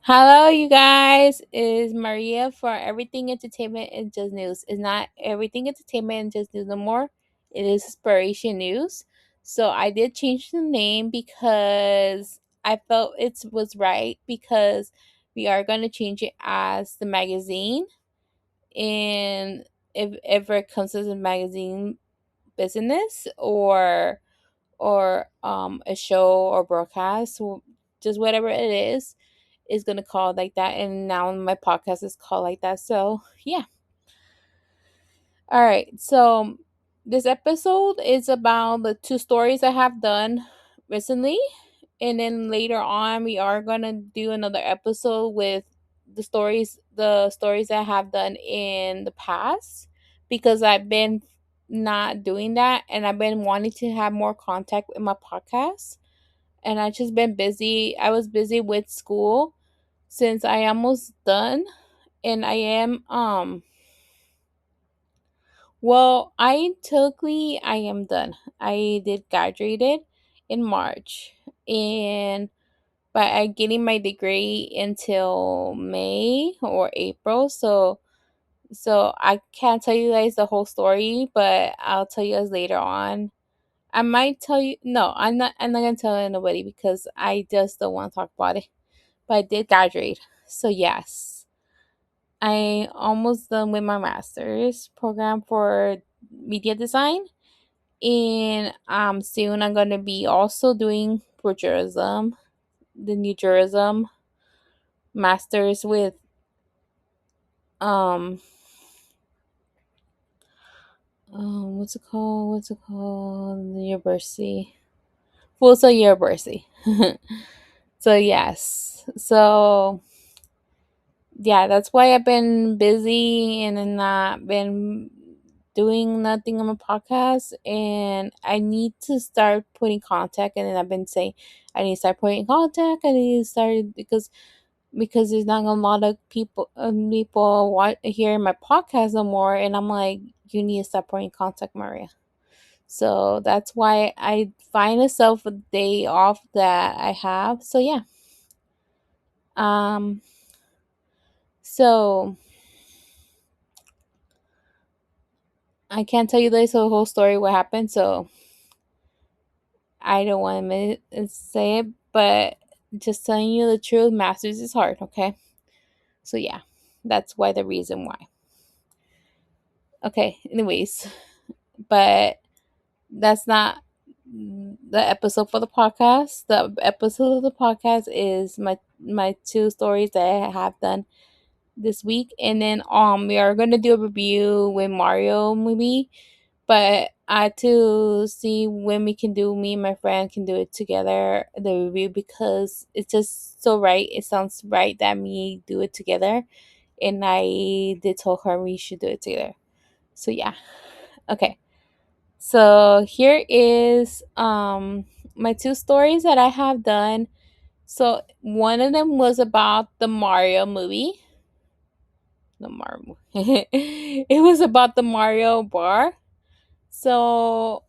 Hello, you guys. Is Maria for Everything Entertainment and Just News. It's not Everything Entertainment and Just News no more. It is Inspiration News. So I did change the name because I felt it was right because we are going to change it as the magazine. And if ever it comes as a magazine business or a show or broadcast, just whatever it is gonna call it like that. And now my podcast is called like that. So yeah. All right. So this episode is about the two stories I have done recently. And then later on we are gonna do another episode with the stories I have done in the past because I've been not doing that and I've been wanting to have more contact with my podcast and I just been busy. I was busy with school since I almost done and I am I technically I am done. I did graduated in March and but I getting my degree until May or April. So I can't tell you guys the whole story, but I'll tell you guys later on. I might tell you no, I'm not gonna tell nobody because I just don't want to talk about it. But I did graduate. So yes. I almost done with my master's program for media design. And soon I'm gonna be also doing for tourism, the new tourism masters with um what's it called, the university, full sail university. So yes, so yeah, that's why I've been busy and then not been doing nothing on my podcast. And I need to start putting contact. And then I've been saying I need to start putting contact. I need to start because there's not a lot of people hearing my podcast no more. And I'm like, you need to start putting contact, Maria. So that's why I find myself a day off that I have. So yeah. Um. So I can't tell you the whole story what happened, so I don't want to say it, but just telling you the truth, masters is hard, okay? So yeah, that's why the reason why. Okay, anyways, but that's not the episode for the podcast. The episode of the podcast is my two stories that I have done this week, and then we are gonna do a review with Mario movie. But I had to see when we can do me and my friend can do it together, the review, because it's just so right. It sounds right that me do it together. And I did tell her we should do it together. So yeah. Okay. So here is my two stories that I have done. So one of them was about the Mario movie. The Mario it was about the Mario bar. So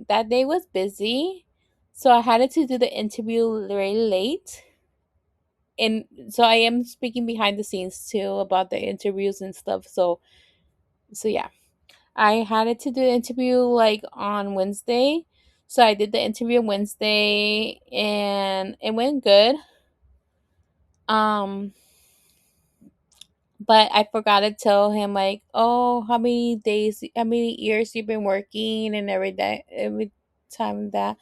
that day was busy. So I had to do the interview very late. And so I am speaking behind the scenes too about the interviews and stuff. So yeah. I had to do the interview like on Wednesday. So I did the interview Wednesday and it went good. Um but I forgot to tell him like, oh, how many years you've been working and every time that.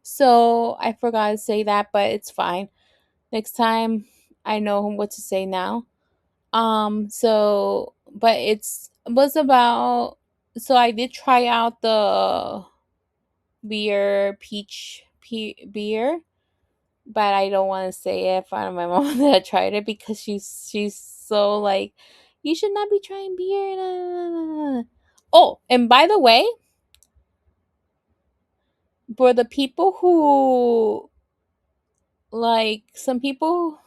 So I forgot to say that, but it's fine. Next time I know what to say now. But it's was about so I did try out the beer, but I don't want to say it in front of my mom that I tried it because she's so like, you should not be trying beer. Nah, nah, nah, nah." Oh, and by the way, for the people who like some people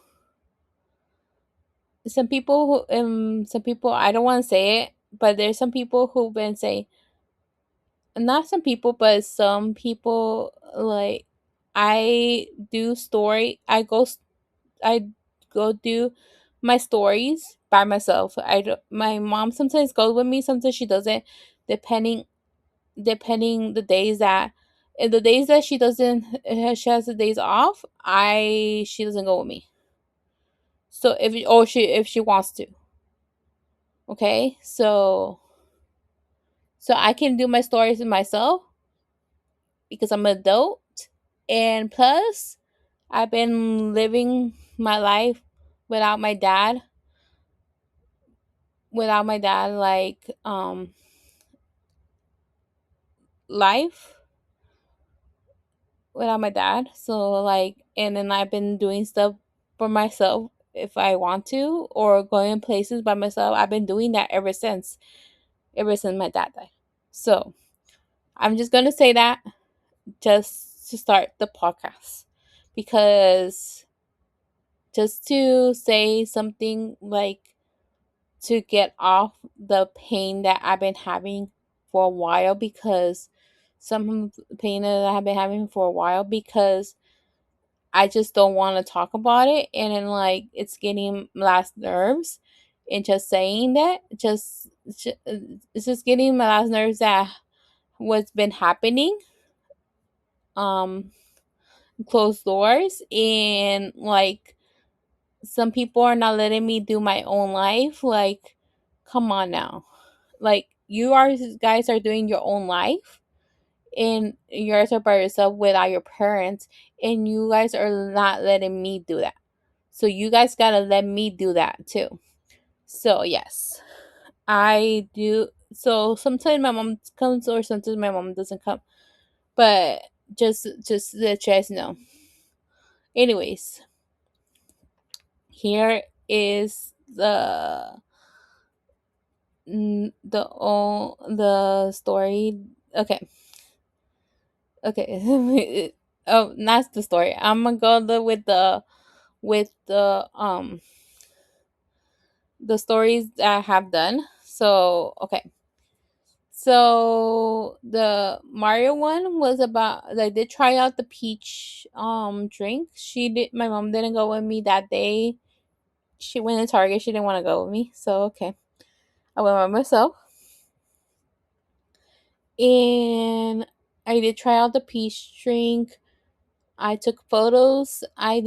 I don't want to say it, but there's some people who've been saying, not some people, but some people like I do story. I go do my stories by myself. My mom sometimes goes with me, sometimes she doesn't, depending the days that, and the days that she doesn't, she has the days off, I she doesn't go with me. So if she wants to, okay, so I can do my stories myself because I'm an adult, and plus I've been living my life without my dad, like life without my dad. So like, and then I've been doing stuff for myself if I want to, or going places by myself. I've been doing that ever since my dad died. So I'm just gonna say that just to start the podcast, because just to say something like, to get off the pain that I've been having for a while, because some pain that I've been having for a while, because I just don't want to talk about it, and then like it's getting my last nerves, and just saying that it's just getting my last nerves that what's been happening, um closed doors, and like some people are not letting me do my own life. Like, come on now, like guys are doing your own life, and you guys are by yourself without your parents, and you guys are not letting me do that. So you guys gotta let me do that too. So yes, I do. So sometimes my mom comes, or sometimes my mom doesn't come. But just to let you guys know. Anyways, here is the story. Okay, okay. Oh, that's the story. I'm gonna go with the stories that I have done. So okay. So the Mario one was about, I did try out the peach drink. She did My mom didn't go with me that day. She went to Target, she didn't want to go with me. So okay. I went by myself. And I did try out the peach drink. I took photos. I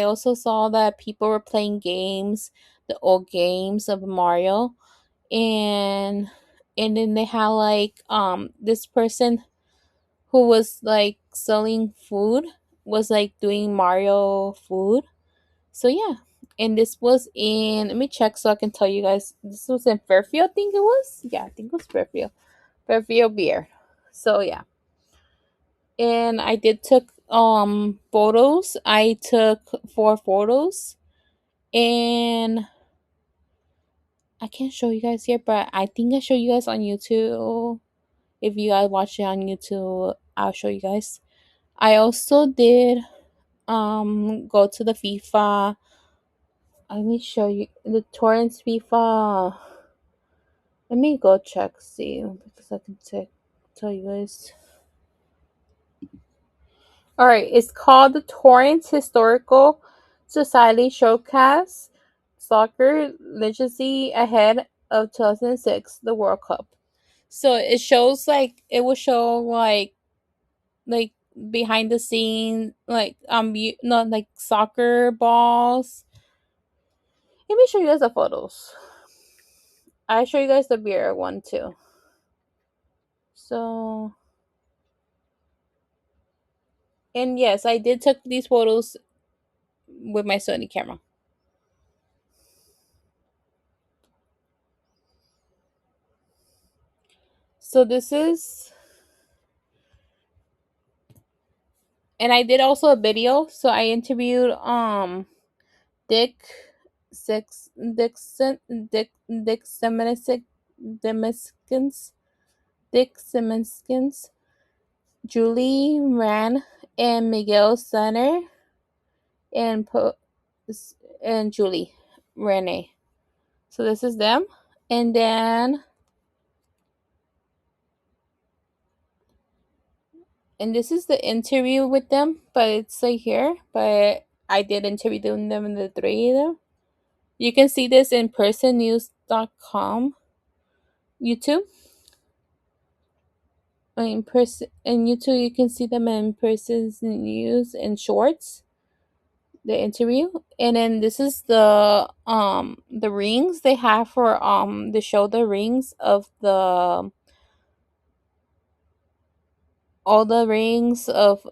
also saw that people were playing games, the old games of Mario. And then they had like this person who was like selling food, was like doing Mario food. So yeah. And this was in, let me check so I can tell you guys. This was in Fairfield, I think it was. Yeah, I think it was Fairfield. Fairfield beer. So yeah. And I did took photos. I took 4 photos, and I can't show you guys here, but I think I show you guys on YouTube. If you guys watch it on YouTube, I'll show you guys. I also did go to the FIFA. Let me show you the Torrance FIFA. Let me go check, see, because I can tell you guys. All right, it's called the Torrance Historical Society Showcase Soccer Legacy Ahead of 2006, the World Cup. So it shows like, it will show like behind the scenes, like not like soccer balls. Let me show you guys the photos. I show you guys the beer one too. So, and yes, I did took these photos with my Sony camera. So this is, and I did also a video. So I interviewed Dick Dixon Dick Demiskins Dick Simonskins, Julie Ran, and Miguel Center, and and Julie Rene. So this is them, and then, and this is the interview with them, but it's like here, but I did interview them, the three of them. You can see this in personnews.com, YouTube. In person in YouTube, you can see them in person's news and shorts. The interview, and then this is the rings they have for to show the rings of the all the rings of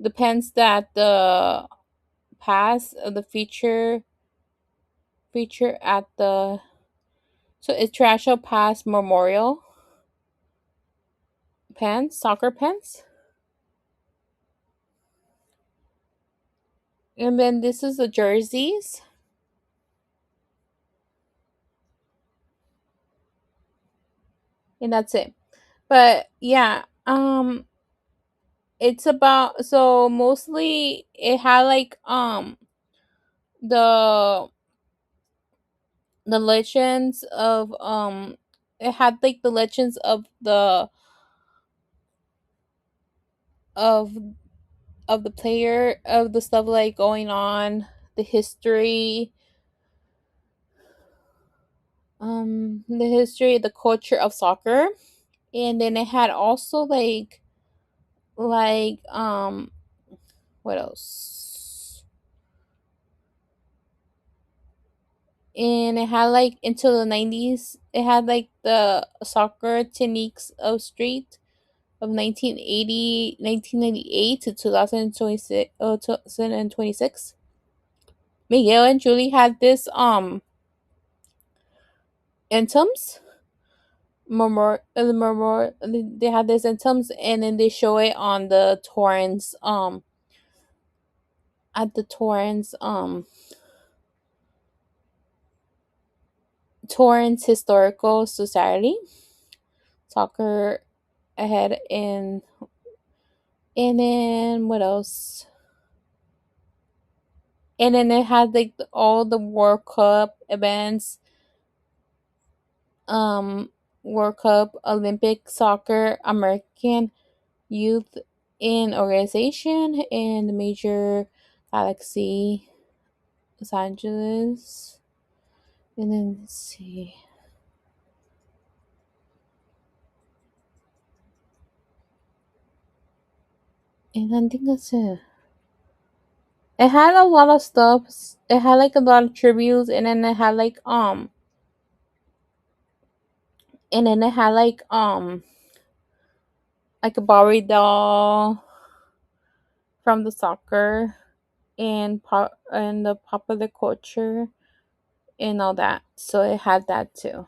depends that the pass of the feature at the so it's Trasho Pass Memorial pants, soccer pants. And then this is the jerseys, and that's it. But yeah, it's about so mostly it had like the the legends of it had like the legends of of the player of the stuff like going on, the history, the culture of soccer. And then it had also like what else, and it had like into the 90s it had like the soccer techniques of street of 1998 to 2026, 2026. Miguel and Julie had this anthems they had this anthems, and then they show it on the Torrance at the Torrance Historical Society soccer ahead. And then what else, and then it had like all the World Cup events, um World Cup, Olympic soccer, American youth in organization, and the major galaxy Los Angeles. And then let's see. And I think that's it. It had a lot of stuff. It had like a lot of tributes, and then it had like a Barbie doll from the soccer and the popular culture and all that. So it had that too.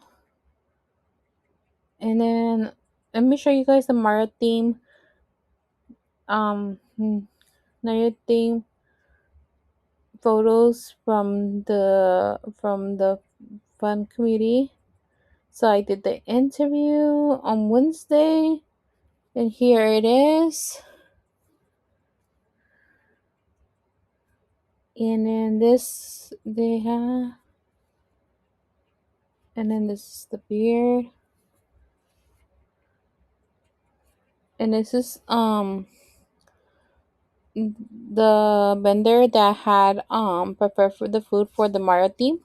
And then let me show you guys the Mario theme. Mario theme photos from the fun community. So I did the interview on Wednesday, and here it is. And then this they have, and then this is the beard, and this is the vendor that had prepared for the food for the Mario theme,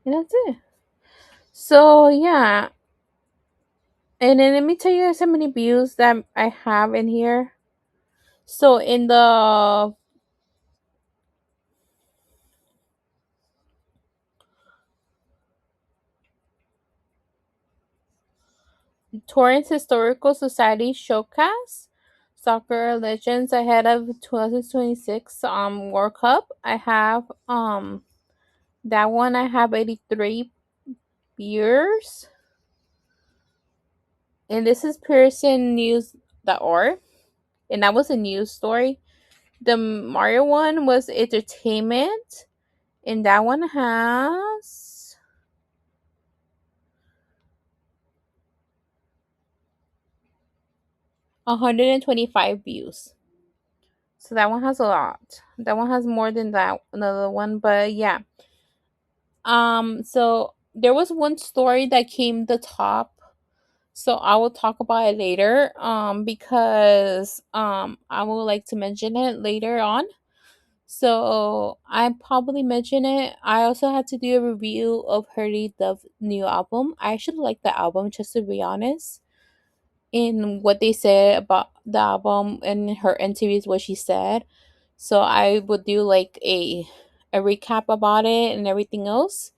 and that's it. So yeah, and then let me tell you guys how many views that I have in here. So in the Torrance Historical Society showcase soccer legends ahead of 2026 World Cup, I have that one I have 83 viewers, and this is PearsonNews.org, and that was a news story. The Mario one was entertainment, and that one has 125 views. So that one has a lot. That one has more than that another one, but yeah. So there was one story that came the top. So I will talk about it later because I would like to mention it later on. So I probably mention it. I also had to do a review of Hurley Duff's new album. I actually like the album, just to be honest. In what they said about the album and her interviews, what she said. So I would do like a recap about it and everything else.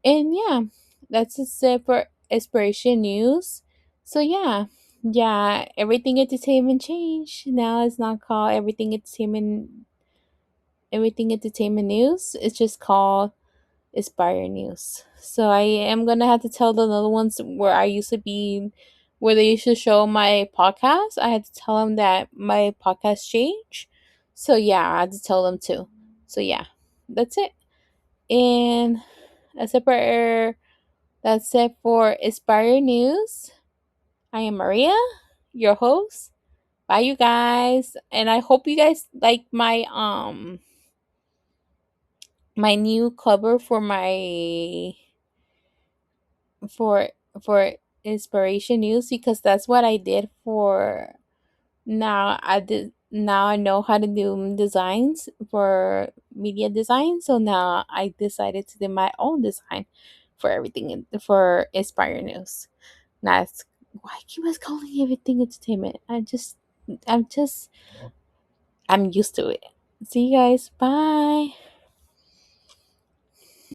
And yeah, that's just it for inspiration news. So yeah, everything entertainment changed. Now it's not called everything entertainment news. It's just called Aspire News. So I am gonna have to tell the other ones where I used to be, where they used to show my podcast. I had to tell them that my podcast changed. So yeah, I had to tell them too. So yeah, that's it. And that's it for Aspire News. I am Maria, your host. Bye, you guys, and I hope you guys like my new cover for my for for inspiration news, because that's what I did for now I know how to do designs for media design, so now I decided to do my own design for everything for Inspire News. That's why keep us calling everything entertainment. I'm just I'm used to it. See you guys. Bye.